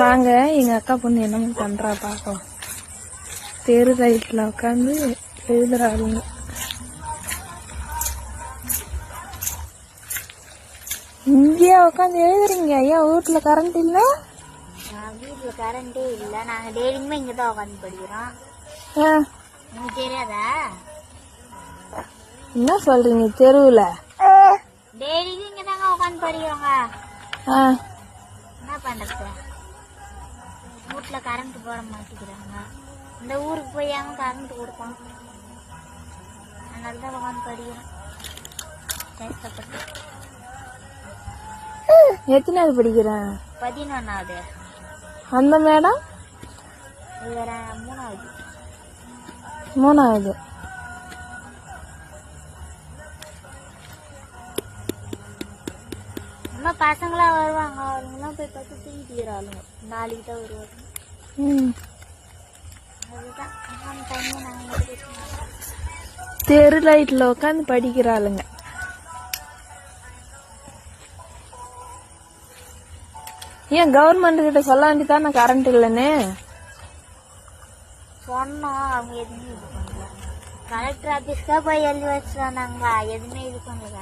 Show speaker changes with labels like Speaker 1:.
Speaker 1: வாங்க எங்க அக்கா பொண்ணு என்னமோ பண்றா பாப்போம். தெரு ரைட்ல உட்காந்து எழுதுறாளுங்க. இங்கேயா உட்காந்து எழுதுறீங்க? ஏன் வீட்டுல கரண்ட் இல்ல?
Speaker 2: வீட்டுல கரண்டே இல்ல. நாங்க டெய்லியுமே இங்கதான் உட்காந்து படிக்கிறோம். தெரியாதா?
Speaker 1: என்ன சொல்றீங்க? தெருவுல
Speaker 2: டெய்லியும் இங்கதாங்க உட்காந்து படிக்கிறோங்க. என்ன பண்றது? வீட்டுல கரண்ட் போட மாட்டேங்கிறாங்க. இந்த ஊருக்கு போய் அவங்க கரண்ட் கொடுப்பான். அதனாலதான் உட்காந்து படிக்கிறோம் கஷ்டப்பட்டு.
Speaker 1: எத்தனாவது படிக்கிறேன்?
Speaker 2: 11வது.
Speaker 1: அந்த மேடம்? மூணாவது.
Speaker 2: நம்ம பசங்களா வருவாங்க. அவங்களாம் போய் பார்த்து தூங்கிட்டு ஆளுங்க. நாளைக்கு தான் வருவாங்க. அதுதான்
Speaker 1: தெரு லைட்ல உட்காந்து படிக்கிறாளுங்க. ஏன் கவர்மெண்ட் கிட்ட சொல்ல வேண்டியதானே கரண்ட் இல்லன்னு?
Speaker 2: சொன்னோம், அவங்க எதுவுமே இது பண்ணல. கலெக்டர் ஆபீஸ்க்கா போய் எழுதி வச்சுருந்தாங்க. எதுவுமே இது பண்ணல.